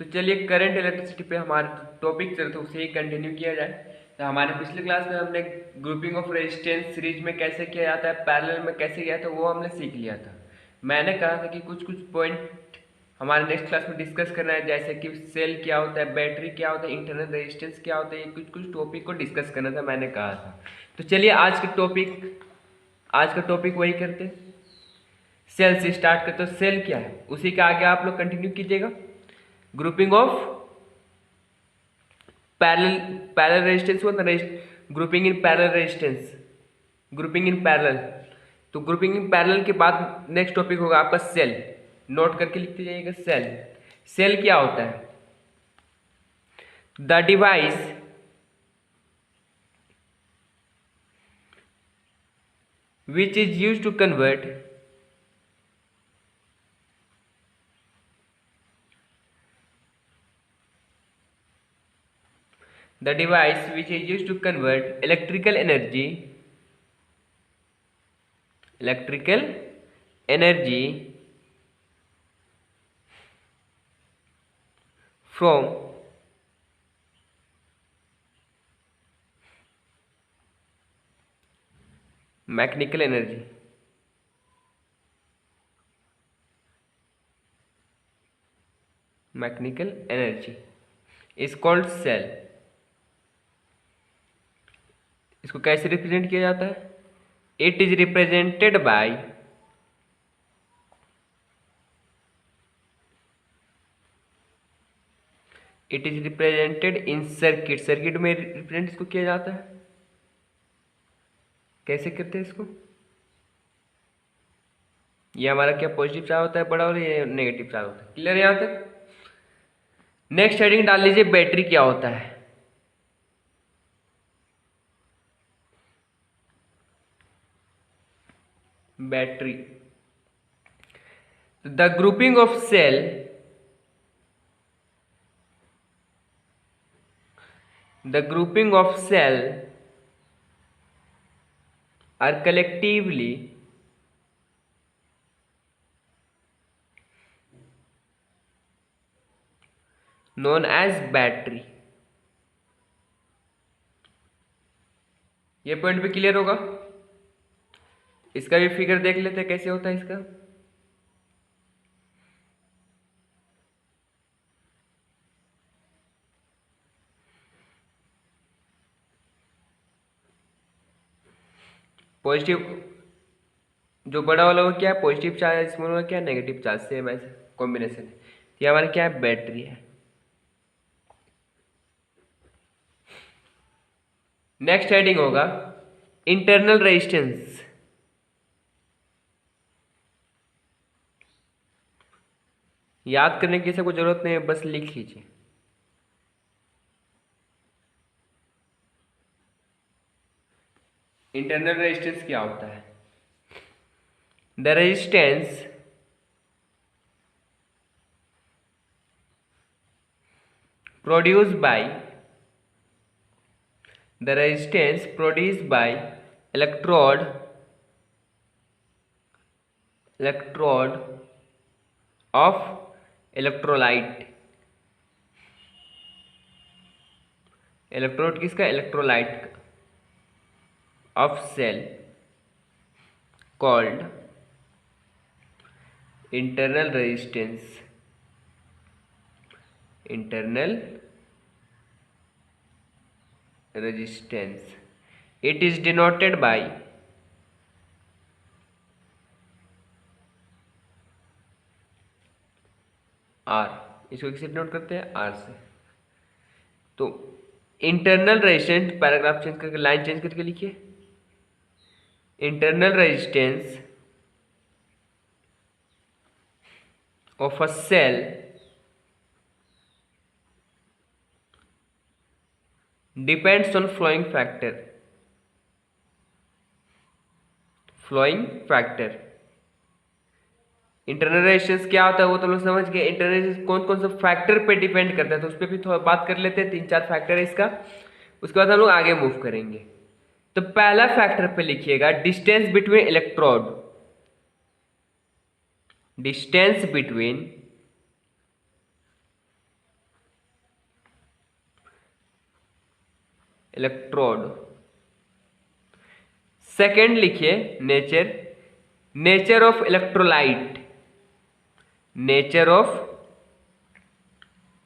तो चलिए current electricity पे हमारा टॉपिक चल तो उसे ही कंटिन्यू किया जाए। तो हमारे पिछले क्लास में हमने ग्रुपिंग ऑफ रेजिस्टेंस सीरीज में कैसे किया जाता है, पैरेलल में कैसे किया था, वो हमने सीख लिया था। मैंने कहा था कि कुछ कुछ पॉइंट हमारे नेक्स्ट क्लास में डिस्कस करना है, जैसे कि सेल क्या होता है, बैटरी क्या होता है, इंटरनल रेजिस्टेंस क्या होता है, ये कुछ कुछ टॉपिक को डिस्कस करना था, मैंने कहा था। तो चलिए आज का टॉपिक वही करते हैं, सेल से स्टार्ट करते हो। सेल क्या है उसी का आगे आप लोग कंटिन्यू कीजिएगा। ग्रुपिंग ऑफ पैरेलल रेजिस्टेंस हुआ था, grouping in parallel resistance, grouping in parallel. तो ग्रुपिंग इन पैरेलल के बाद नेक्स्ट टॉपिक होगा आपका सेल। नोट करके लिखते जाइएगा सेल। सेल क्या होता है? The device which is used to convert the device which is used to convert electrical energy from mechanical energy is called cell। इसको कैसे रिप्रेजेंट किया जाता है? It is represented by in circuit. Circuit में represent इसको किया जाता है। कैसे करते हैं इसको? ये हमारा क्या पॉजिटिव चार्ज होता है बड़ा, और ये नेगेटिव चार्ज होता है। क्लियर यहां तक? नेक्स्ट हेडिंग डाल लीजिए, बैटरी क्या होता है। Battery, the grouping of cell are collectively known as battery। ये पॉइंट भी क्लियर होगा। इसका भी फिगर देख लेते हैं कैसे होता है इसका। पॉजिटिव जो बड़ा वाला वो क्या है, पॉजिटिव चार्ज, स्मॉल वाला क्या है, नेगेटिव चार्ज। सेम ऐसे कॉम्बिनेशन है। ये हमारा क्या है, बैटरी है। नेक्स्ट हेडिंग होगा इंटरनल रेजिस्टेंस। याद करने की सबको जरूरत नहीं है, बस लिख लीजिए। इंटरनल रेजिस्टेंस क्या होता है? The resistance produced by electrode of electrolyte। Electrode किसका? Electrolyte of cell, called internal resistance. It is denoted by r. इसको किससे डिनोट करते हैं? आर से। तो इंटरनल रेजिस्टेंस, पैराग्राफ चेंज करके, लाइन चेंज करके लिखिए। Internal resistance of a cell depends on flowing factor। Internal resistance क्या होता है वो तो लोग समझ गए। इंटरनल रेजिस्टेंस कौन कौन से फैक्टर पे डिपेंड करता है, तो उस पर भी थोड़ा बात कर लेते हैं। 3-4 फैक्टर है इसका, उसके बाद हम लोग आगे मूव करेंगे। तो पहला फैक्टर पे लिखिएगा distance between electrode. Distance between electrode. Second लिखिए nature, nature of electrolyte, nature of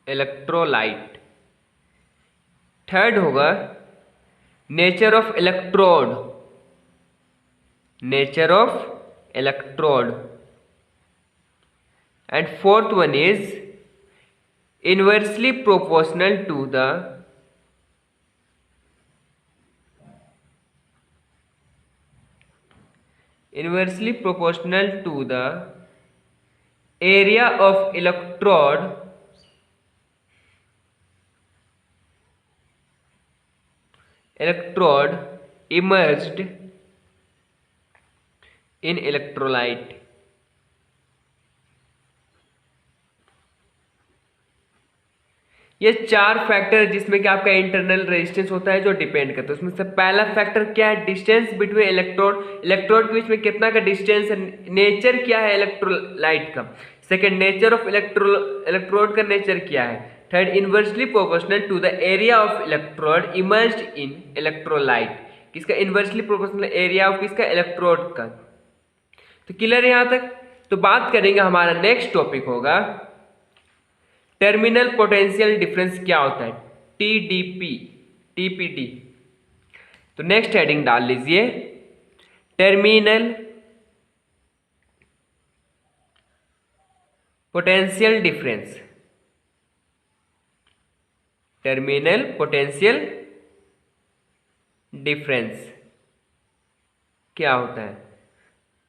electrolyte. Third होगा nature of electrode, nature of electrode. And fourth one is inversely proportional to the inversely proportional to the area of electrode immersed in electrolyte। ये चार factor है जिसमें कि आपका internal resistance होता है जो डिपेंड करता है। उसमें से पहला फैक्टर क्या है, डिस्टेंस बिटवीन इलेक्ट्रोड, इलेक्ट्रोड के बीच में कितना का डिस्टेंस है, नेचर क्या है इलेक्ट्रोलाइट का। सेकंड नेचर ऑफ इलेक्ट्रोड का नेचर क्या है। Third inversely proportional to the area of electrode immersed in electrolyte, किसका इनवर्सली प्रोपोर्शनल एरिया ऑफ किसका, इलेक्ट्रोड का। तो क्लियर है यहां तक। तो बात करेंगे, हमारा नेक्स्ट टॉपिक होगा टर्मिनल पोटेंशियल डिफरेंस क्या होता है, टीडीपी, टीपीडी। तो नेक्स्ट हेडिंग डाल लीजिए terminal potential difference, terminal potential difference क्या होता है,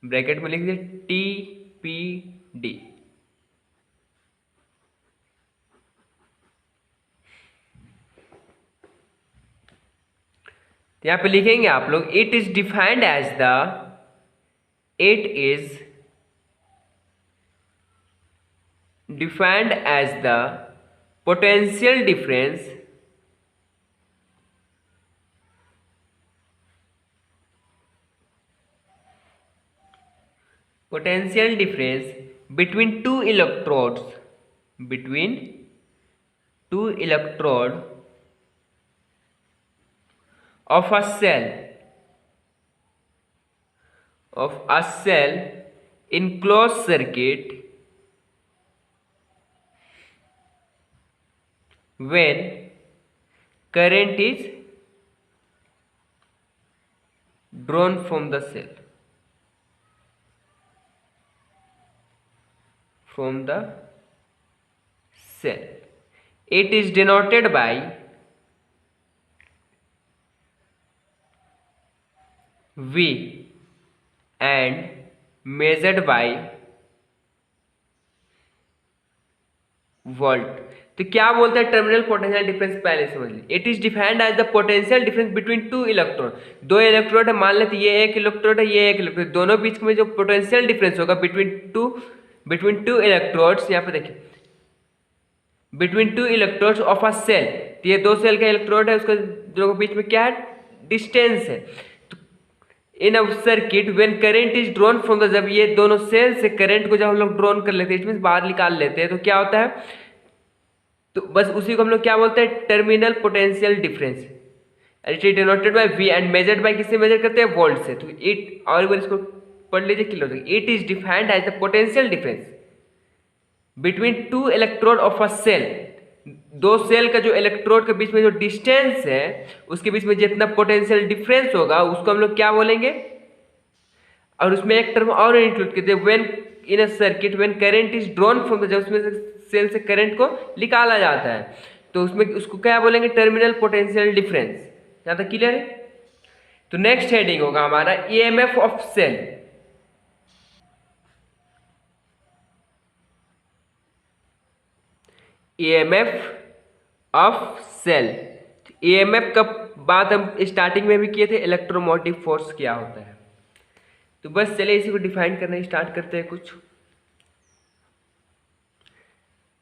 ब्रैकेट में लिख दीजिए टीपीडी। यहां पे लिखेंगे आप लोग it is defined as the, it is defined as the potential difference between two electrodes, between two electrode of a cell in closed circuit when current is drawn from the cell, it is denoted by V and measured by volt. तो क्या बोलते हैं terminal potential difference, पहले समझ लीजिए। It is defined as the potential difference between two electrode, दो इलेक्ट्रोड है, मान लेते ये एक इलेक्ट्रोड है, ये एक इलेक्ट्रोड, दोनों बीच में जो पोटेंशियल डिफरेंस होगा बिटवीन टू इलेक्ट्रोड्स, यहाँ पे देखिए between two electrodes of a cell, तो ये दो सेल का इलेक्ट्रोड है, उसका दोनों के बीच में क्या है, डिस्टेंस है। तो in a circuit when current is drawn from the, जब ये दोनों सेल से करंट को जब हम लोग ड्रॉन कर लेते हैं, इसमें बाहर निकाल लेते हैं, तो क्या होता है, तो बस उसी को हम लोग क्या बोलते हैं, terminal potential difference. It is denoted bye V and measured by, किससे मेजर करते हैं, वोल्ट से। तो इट, और एक बार इसको पढ़ लीजिए क्लियर हो जाएगा। It is defined as the potential difference between two electrode of a cell, दो सेल का जो इलेक्ट्रोड के बीच में जो डिस्टेंस है, उसके बीच में जितना पोटेंशियल डिफरेंस होगा उसको हम लोग क्या बोलेंगे। और उसमें एक टर्म और इंक्लूड करते हैं, when in a circuit when current is drawn from the, जब उसमें से सेल से करंट को निकाला जाता है, तो उसमें उसको क्या बोलेंगे, टर्मिनल पोटेंशियल डिफरेंस। यहां तक क्लियर है। तो नेक्स्ट हेडिंग होगा हमारा EMF of cell, EMF of cell. EMF का बात हम स्टार्टिंग में भी किए थे, इलेक्ट्रोमोटिव फोर्स क्या होता है। तो बस चलिए इसी को डिफाइन करना स्टार्ट करते हैं कुछ।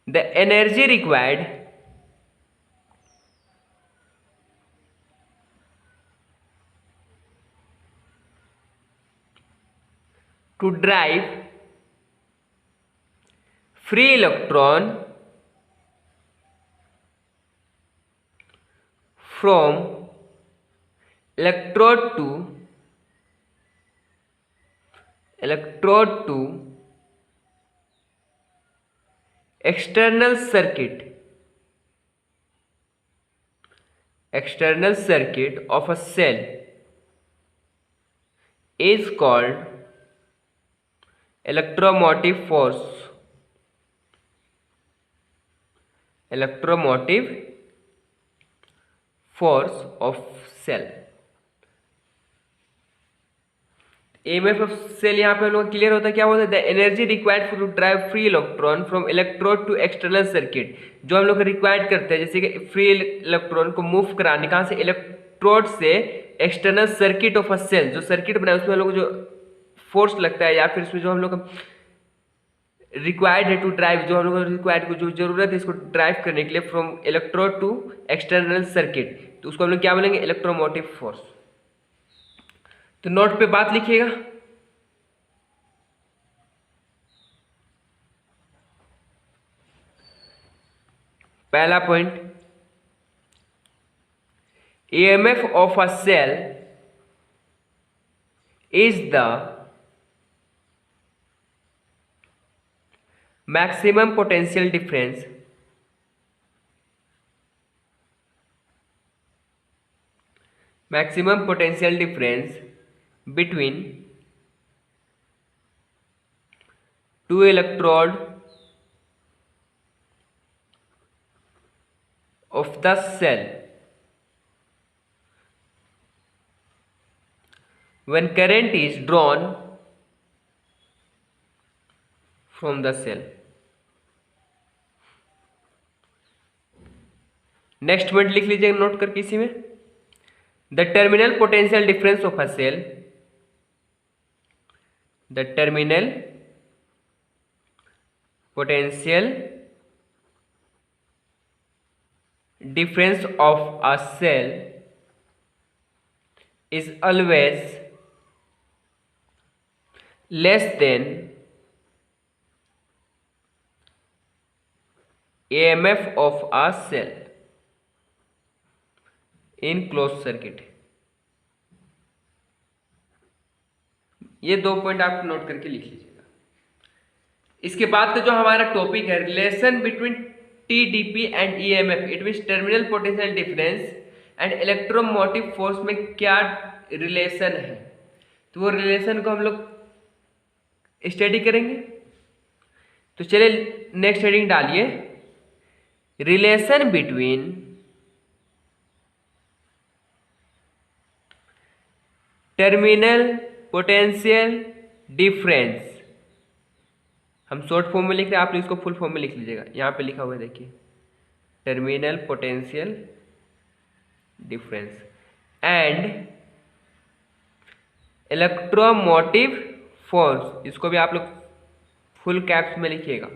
The energy required to drive free electron from electrode to external circuit of a cell is called electromotive force of cell। EMF of cell यहाँ पे हम लोग क्लियर होता है, क्या होता है? The energy required to drive free electron from electrode to external circuit. जो हम लोग रिक्वायर्ड करते हैं, जैसे कि फ्री इलेक्ट्रॉन को मूव कराने, कहाँ से? इलेक्ट्रोड से external circuit of a cell. जो सर्किट बनाए उसमें हम लोग जो फोर्स लगता है, या फिर उसमें जो हम लोग रिक्वायर्ड है टू ड्राइव, जो हम लोग रिक्वायर्ड को जो जरूरत है इसको ड्राइव करने के लिए from electrode to external circuit, तो उसको हम लोग क्या बोलेंगे? Electromotive force. तो नोट पे बात लिखिएगा। पहला point, EMF of a cell is the maximum potential difference between two electrode of the cell when current is drawn from the cell। Next point लिख लीजिएगा नोट करके इसी में, the terminal potential difference of a cell, the terminal potential difference of a cell is always less than EMF of a cell in closed circuit। ये दो point आप note करके लिख लीजिएगा। इसके बाद का जो हमारा टॉपिक है, relation between TDP and EMF, it means terminal potential difference and electromotive force में क्या रिलेशन है, तो वो रिलेशन को हम लोग स्टडी करेंगे। तो चलिए नेक्स्ट हेडिंग डालिए, relation between terminal potential difference. हम शॉर्ट फॉर्म में लिख रहे हैं, आप इसको फुल फॉर्म में लिख लीजिएगा। यहाँ पे लिखा हुआ है देखिए, terminal potential difference and electromotive force, इसको भी आप लोग फुल कैप्स में लिखिएगा,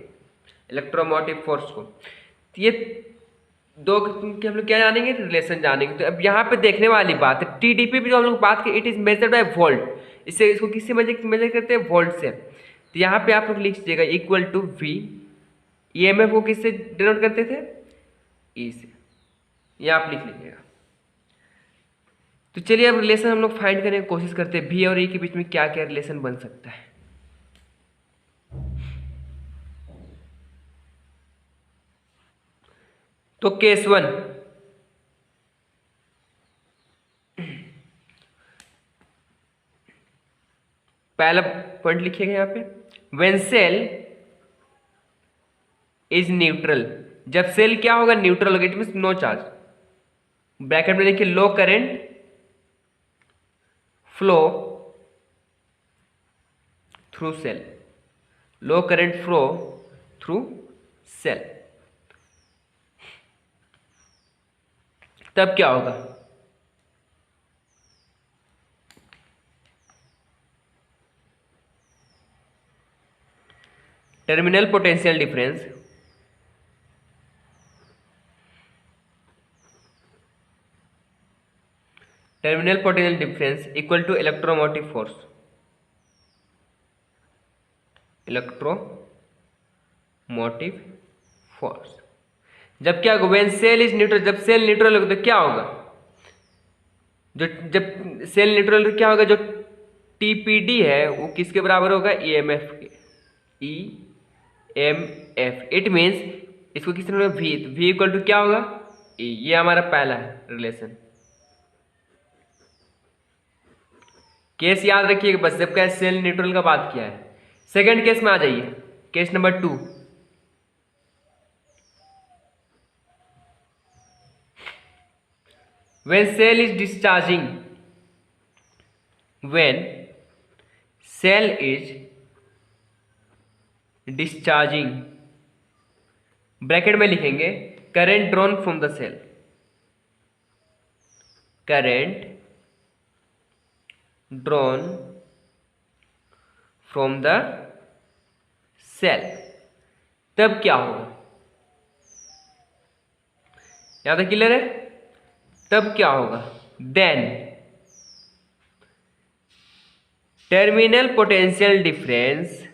इलेक्ट्रोमोटिव फोर्स को। ये दो के हम लोग क्या जानेंगे? रिलेशन जानेंगे। तो अब यहाँ पे देखने वाली बात है, TDP भी जो हम लोग बात की, it is measured by volt. इससे इसको किससे मेजर करते हैं? वोल्ट से। तो यहाँ पे आप लोग लिख दीजिएगा इक्वल टू V। EMF को किससे डिनोट करते थे? E से। ये आप लिख लीजिएगा। तो चलिए अब रिलेशन हम लोग फाइंड करने की कोशिश करते हैं, V और E के बीच में क्या क्या रिलेशन बन सकता है। तो केस 1, पहला पॉइंट लिखिएगा यहाँ पे, व्हेन सेल इज न्यूट्रल, जब सेल क्या होगा? न्यूट्रल होगा, it means no charge. Bracket में देखिए, low current flow through cell, low current flow through cell. तब क्या होगा? Terminal potential difference equal to electromotive force, electromotive force. जब क्या होगा? व्हेन सेल इज न्यूट्रल, जब सेल न्यूट्रल होगा तो क्या होगा? जो जब सेल न्यूट्रल क्या होगा, जो टीपीडी है वो किसके बराबर होगा, ईएमएफ के, ईएमएफ। इट मीन्स इसको किसने बोला, वी, तो वी इक्वल टू क्या होगा, ई। ये हमारा पहला है रिलेशन। केस याद रखिएगा बस, जब क्या सेल न्यूट्रल का बात किया है। सेकंड केस में आ जाइए, case number 2। when cell is discharging when cell is discharging, bracket में लिखेंगे current drawn from the cell, current drawn from the cell, तब क्या होगा, यहां तक क्लियर है, तब क्या होगा, then terminal potential difference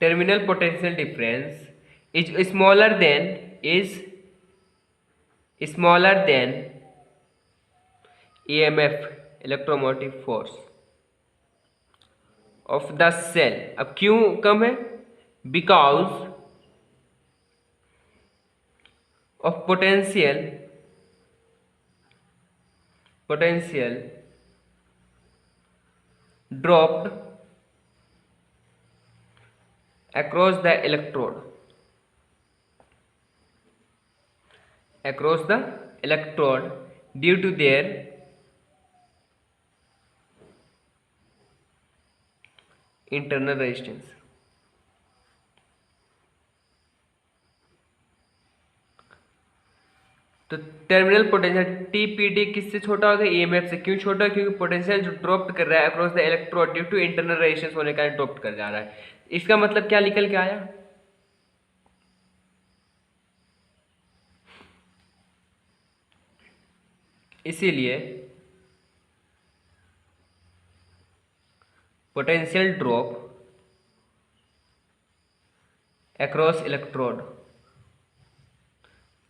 terminal potential difference is smaller than EMF, electromotive force of the cell। अब क्यों कम है, because of potential dropped across the electrode, due to their internal resistance। तो टर्मिनल पोटेंशियल टीपीडी किससे छोटा होगा, EMF से। क्यों छोटा, क्योंकि पोटेंशियल जो ड्रॉप कर रहा है across the electrode due to internal resistance होने का ड्रॉप कर जा रहा है। इसका मतलब क्या निकल के आया, इसीलिए पोटेंशियल ड्रॉप अक्रॉस इलेक्ट्रोड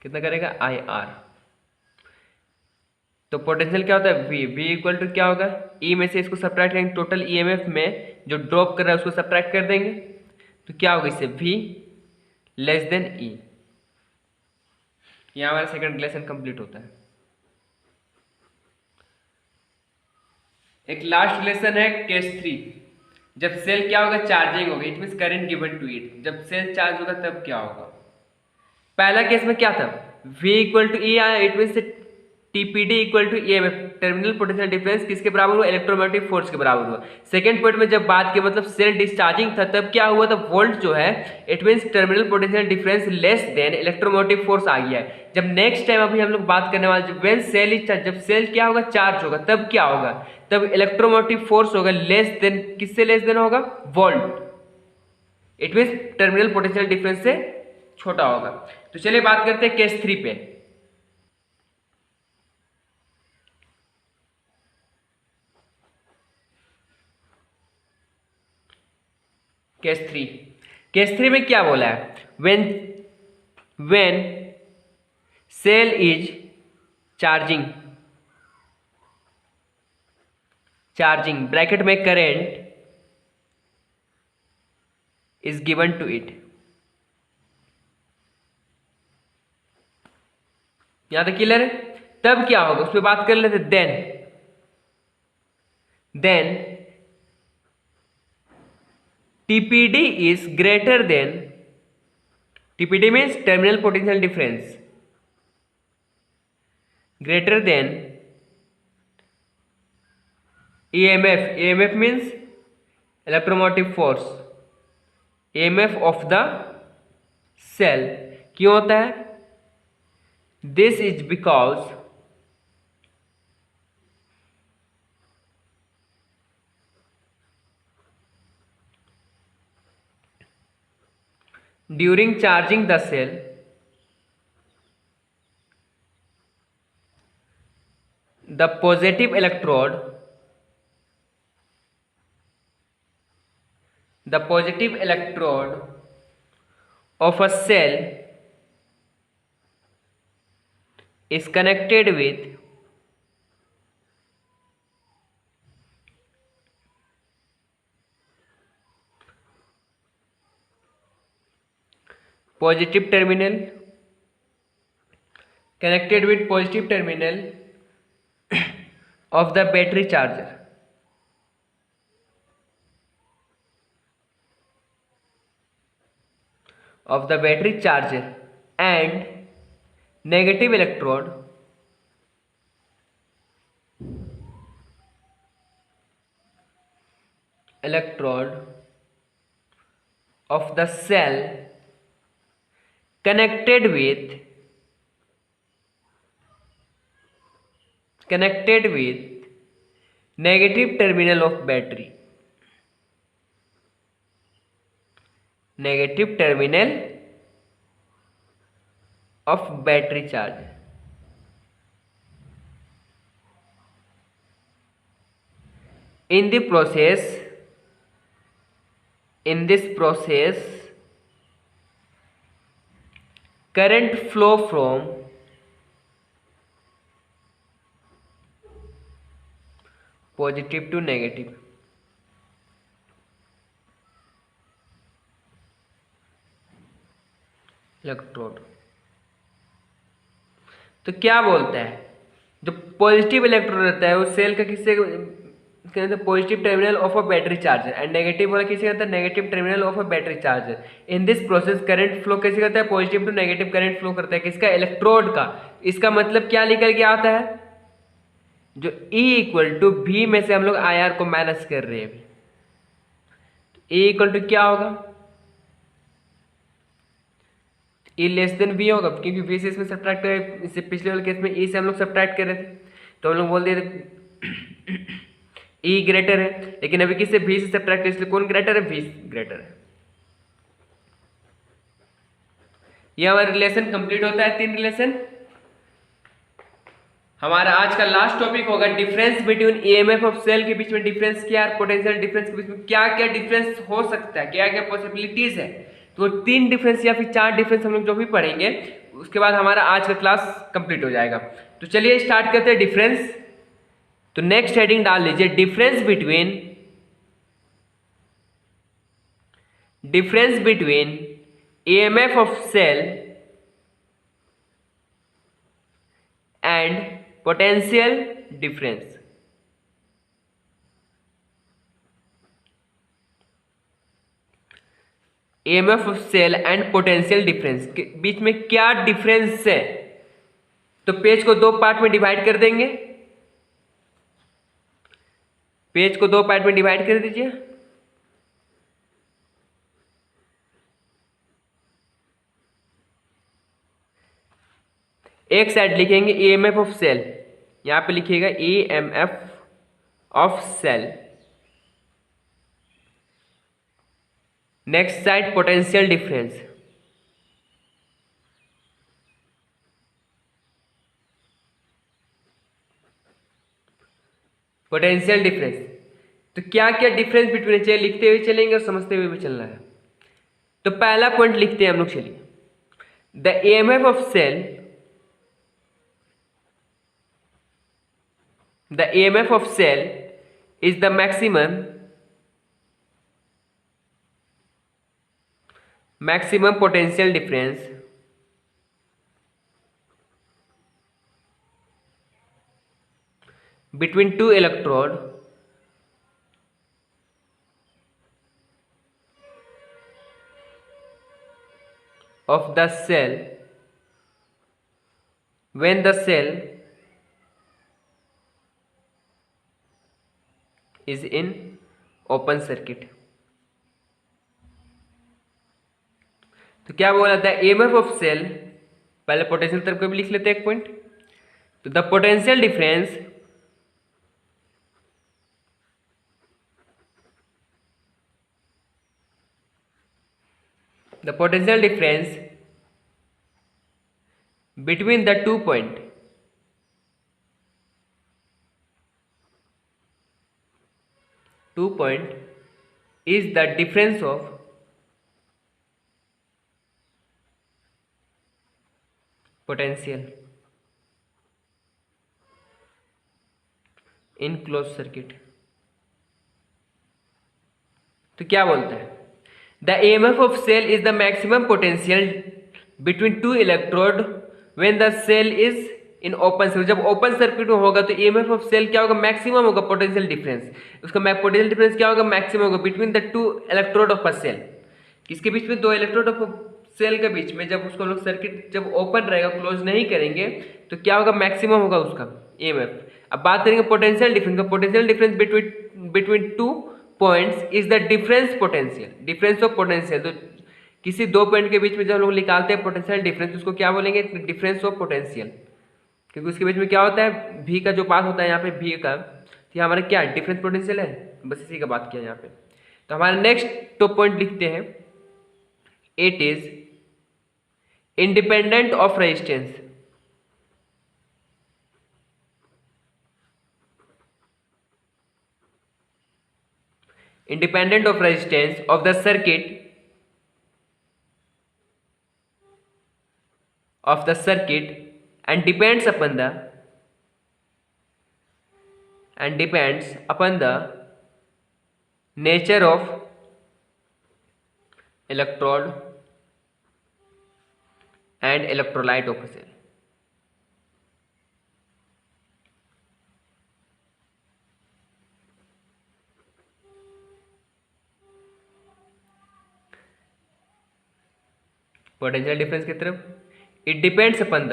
कितना करेगा, आई आर। तो पोटेंशियल क्या होता है, वी, वी इक्वल टू क्या होगा, ई में से इसको सब्ट्रैक्ट करेंगे, टोटल ईएमएफ में जो ड्रॉप कर रहा है उसको सब्ट्रैक्ट कर देंगे, तो क्या होगा इससे, वी लेस देन ई। यहां हमारा सेकंड रिलेशन कंप्लीट होता है। एक लास्ट रिलेशन है केस 3। जब सेल क्या होगा, चार्जिंग होगा, it means current given to it. जब सेल चार्ज होगा तब क्या होगा, पहला केस में क्या था, V इक्वल टू ई आया, it mean TPD equal to EMF, terminal potential difference किसके बराबर हुआ, इलेक्ट्रोमैग्नेटिक फोर्स के बराबर हुआ। सेकंड पॉइंट में जब बात की मतलब सेल डिस्चार्जिंग था तब क्या हुआ था, वोल्ट जो है it mean terminal potential difference less than electromagnetic force आ गया है। जब नेक्स्ट टाइम अभी हम लोग बात करने वाले, व्हेन सेल इज चार्ज, जब सेल क्या होगा, चार्ज होगा, तब क्या होगा, तब इलेक्ट्रोमैग्नेटिक फोर्स होगा लेस देन, किससे लेस देन होगा, volt. It mean terminal potential difference से छोटा होगा। तो चलिए बात करते हैं केस 3 पे। केस 3 में क्या बोला है, when cell is charging bracket में current is given to it. यहां तक क्लियर है, तब क्या होगा उस पर बात कर लेते। Then TPD is greater than, TPD means terminal potential difference, greater than EMF, EMF means electromotive force, EMF of the cell। क्यों होता है, this is because during charging the the positive electrode of a cell is connected with positive terminal of the battery charger and negative electrode of the cell connected with negative terminal of battery charger. In this process current flow from positive to negative electrode. तो क्या बोलता है, जो positive electrode रहता है वो cell का किससे कहते हैं, positive terminal of a battery charger, and negative वाला किसे कहता है, negative terminal of a battery charger. In this process current flow कैसे करता है, positive to negative current flow करता है, किसका, इलेक्ट्रोड का। इसका मतलब क्या निकल के आता है, जो E इक्वल टू V में से हम लोग IR को माइनस कर रहे हैं, E इक्वल टू क्या होगा, E लेस देन V होगा, क्योंकि V से इसमें सब्ट्रैक्ट करें, इससे पिछले वाले केस में E से हम लोग सब्ट्रैक्ट कर रहे थे, तो हम लोग बोल दिए E ग्रेटर है, लेकिन अभी किससे, V से सब्ट्रैक्ट है, इसलिए कौन ग्रेटर है, V ग्रेटर है। ये हमारा रिलेशन कंप्लीट होता है, 3 रिलेशन। हमारा आज का लास्ट टॉपिक होगा difference between EMF of cell के बीच में डिफरेंस क्या है, पोटेंशियल डिफरेंस के बीच में क्या क्या डिफरेंस हो सकता है, क्या क्या पॉसिबिलिटीज है। तो 3 डिफरेंस या फिर 4 डिफरेंस हम लोग जो भी पढ़ेंगे, उसके बाद हमारा आज का क्लास कंप्लीट हो जाएगा। तो चलिए स्टार्ट करते हैं डिफरेंस। तो नेक्स्ट हेडिंग डाल लीजिए, difference between EMF of cell and potential difference. EMF of cell and potential difference के बीच में क्या डिफरेंस है। तो पेज को 2 पार्ट में डिवाइड कर देंगे, पेज को 2 पार्ट में डिवाइड कर दीजिए। एक साइड लिखेंगे ईएमएफ ऑफ सेल, यहां पे लिखिएगा EMF of cell. Next side potential difference, तो क्या क्या डिफरेंस बिटवीन, चलिए लिखते हुए चलेंगे और समझते हुए भी चलना है। तो पहला पॉइंट लिखते हैं हम लोग, चलिए, the EMF of cell, the EMF of cell is the maximum potential difference between 2 electrode of the cell when the cell is in open circuit। तो क्या बोला था, ईएमएफ ऑफ सेल, पहले पोटेंशियल तरफ को भी लिख लेते हैं एक पॉइंट। तो the potential difference between the 2 point point is the difference of potential in closed circuit। तो क्या बोलता है, the EMF of cell is the maximum potential between two electrode when the cell is in open circuit. जब open circuit में होगा तो EMF of cell क्या होगा, मैक्सिमम होगा पोटेंशियल डिफरेंस। उसका पोटेंशियल डिफरेंस क्या होगा, मैक्सिमम होगा between the two electrode of a cell. किसके बीच में, दो इलेक्ट्रोड ऑफ सेल के बीच में। जब उसको लोग सर्किट जब ओपन रहेगा, क्लोज नहीं करेंगे, तो क्या होगा, मैक्सिमम होगा उसका EMF। अब बात करेंगे पोटेंशियल डिफरेंस का। Potential difference between two points is the difference potential, difference of potential. तो किसी दो पॉइंट के बीच में जब लोग निकालते हैं पोटेंशियल डिफरेंस, उसको क्या बोलेंगे, डिफरेंस ऑफ पोटेंशियल। क्योंकि उसके बीच में क्या होता है, V का जो पास होता है यहाँ पे V का, तो हमारा क्या डिफरेंस पोटेंशियल है। बस इसी का बात किया यहाँ पे। तो हमारा नेक्स्ट तो पॉइंट लिखते हैं, it is independent of resistance. Independent of resistance of the circuit and depends upon the nature of electrode and electrolyte of a cell। Potential difference की तरफ, it depends upon the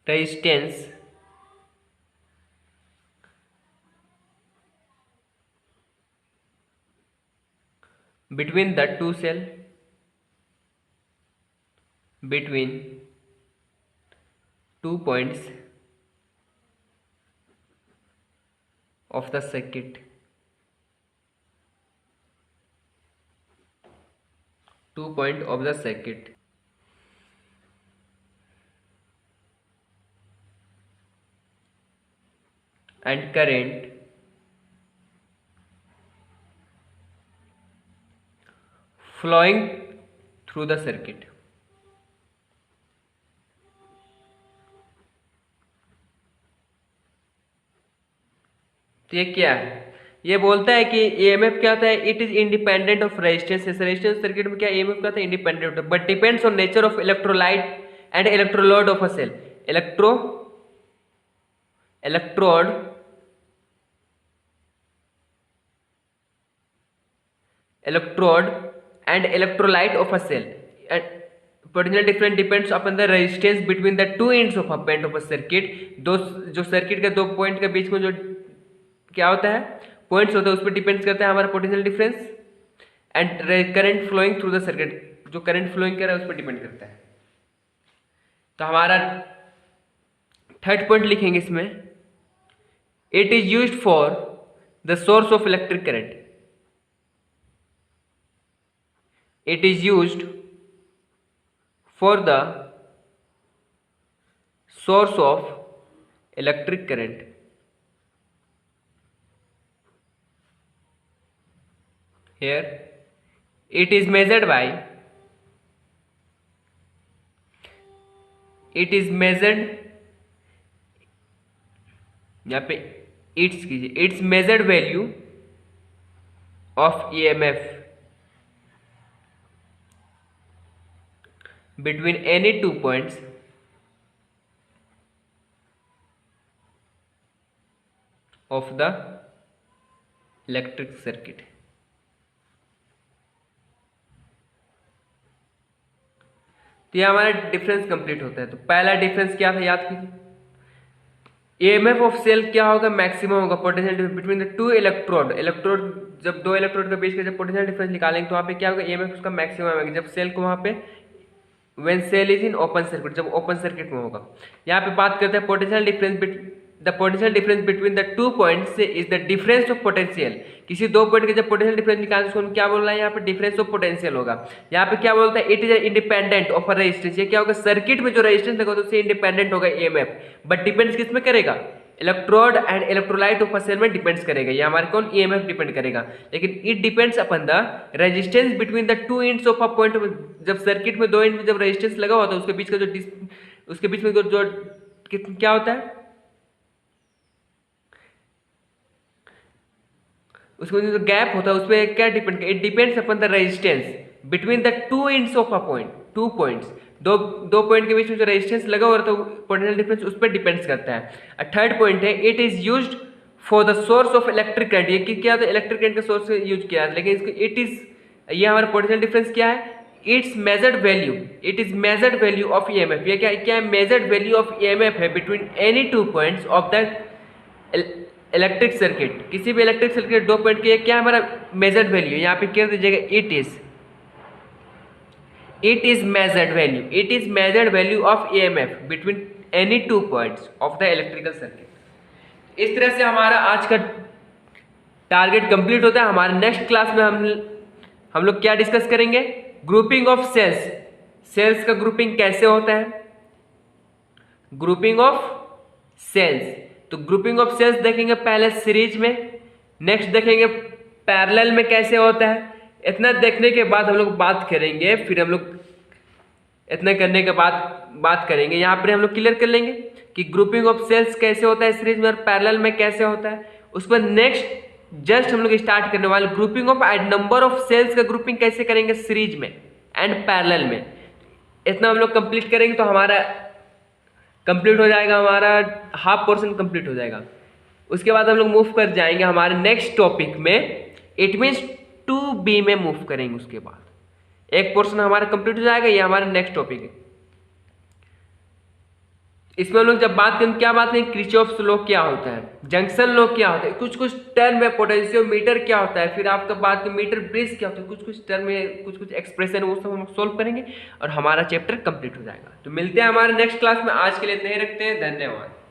resistance between the two cell, between 2 points of the circuit, 2 point of the circuit, and current flowing through the circuit। तो ये क्या है, ये बोलता है कि EMF क्या होता है, it is independent of resistance. Resistance circuit में क्या EMF क्या होता है, इंडिपेंडेंट होता है, but depends on nature of electrolyte and electrode of a cell. Electrode and electrolyte of a cell, and potential difference depends upon the resistance between the two ends of a point of a circuit। दो जो circuit के दो point के बीच में जो क्या होता है, पॉइंट्स होता है, उस पर डिपेंड करता है हमारा potential difference. And current flowing through the circuit, जो करंट फ्लोइंग कर रहा है उस पर डिपेंड करता है। तो हमारा थर्ड पॉइंट लिखेंगे इसमें, it is used for the source of electric current. It is used for the source of electric current। Here it is measured यहाँ पे its measured value of EMF between any 2 points of the electric circuit। तो ये हमारा difference complete होता है। तो पहला difference क्या था, याद कीजिए, EMF ऑफ सेल क्या होगा, मैक्सिमम होगा potential difference between the two electrode. जब दो इलेक्ट्रोड के बीच का जब पोटेंशियल डिफरेंस निकालेंगे तो वहाँ पे क्या होगा, EMF उसका मैक्सिमम आएगा जब सेल को वहाँ पे when cell is in open circuit, जब ओपन सर्किट में होगा। यहाँ पे बात करते हैं potential difference, the potential difference between the two points is the difference of potential. किसी दो पॉइंट के जब पोटेंशियल डिफरेंस निकालते हैं उसको क्या बोल रहा है, यहाँ पे डिफरेंस ऑफ पोटेंशियल होगा। यहाँ पे क्या बोलता है, it is independent of a resistance. ये क्या होगा, सर्किट में जो रेजिस्टेंस लगा उससे इंडिपेंडेंट होगा EMF, बट डिपेंड्स किस में करेगा, electrode and electrolyte of cell में डिपेंड्स करेगा, ये हमारे कौन ईएमएफ डिपेंड करेगा। लेकिन it depends upon the resistance between the two ends of a point. जब सर्किट में दो एंड में जब रेजिस्टेंस लगा होता है उसके बीच का जो उसके बीच में जो क्या होता है, उसमें जो गैप होता है उसमें क्या depend, it depends upon the resistance between the two ends of a point, two points, दो पॉइंट के बीच में जो रेजिस्टेंस लगा हुआ तो पोटेंशियल डिफरेंस उस पर डिपेंड्स करता है। थर्ड पॉइंट है it is used for the source of electric current. ये क्या था, इलेक्ट्रिक करंट का सोर्स यूज किया, लेकिन इसको इट इज, ये हमारा पोटेंशियल डिफरेंस क्या है, it's measured value, it is measured value of EMF. ये क्या है, मेजर्ड वैल्यू ऑफ ईएमएफ है between any two points of the electric circuit. किसी भी इलेक्ट्रिक सर्किट दो पॉइंट के क्या हमारा मेजर्ड वैल्यू, यहाँ पे क्या दीजिएगा, it is measured value of EMF between any two points of the electrical circuit। इस तरह से हमारा आज का टारगेट कंप्लीट होता है। हमारे नेक्स्ट क्लास में हम लोग क्या डिस्कस करेंगे, ग्रुपिंग ऑफ सेल्स, सेल्स का ग्रुपिंग कैसे होता है, ग्रुपिंग ऑफ सेल्स। तो ग्रुपिंग ऑफ सेल्स देखेंगे पहले सीरीज में, नेक्स्ट देखेंगे पैरेलल में कैसे होता है। इतना देखने के बाद हम लोग बात करेंगे, फिर हम लोग इतना करने के बाद बात करेंगे, यहाँ पर हम लोग क्लियर कर लेंगे कि ग्रुपिंग ऑफ सेल्स कैसे होता है सीरीज में और पैरेलल में कैसे होता है। उस पर नेक्स्ट जस्ट हम लोग स्टार्ट करने वाले grouping of number of cells का ग्रुपिंग कैसे करेंगे सीरीज में एंड पैरेलल में। इतना हम लोग कंप्लीट करेंगे तो हमारा कंप्लीट हो जाएगा, हमारा हाफ पोर्शन कंप्लीट हो जाएगा। उसके बाद हम लोग मूव कर जाएंगे हमारे नेक्स्ट टॉपिक में, इट मीन्स 2B में मूव करेंगे। उसके बाद एक पोर्शन हमारा कंप्लीट हो जाएगा, ये हमारा नेक्स्ट टॉपिक है। इसमें हम लोग जब बात करें क्या बात करें, किरचॉफ्स लॉ क्या होता है, जंक्शन लॉ क्या होता है, कुछ टर्म में पोटेंशियोमीटर क्या होता है, फिर आपका बात करें मीटर ब्रिज क्या होता है, कुछ टर्म में कुछ एक्सप्रेशन वो सब हम लोग सोल्व करेंगे और हमारा चैप्टर कंप्लीट हो जाएगा। तो मिलते हैं हमारे नेक्स्ट क्लास में, आज के लिए इतना ही रखते हैं, धन्यवाद।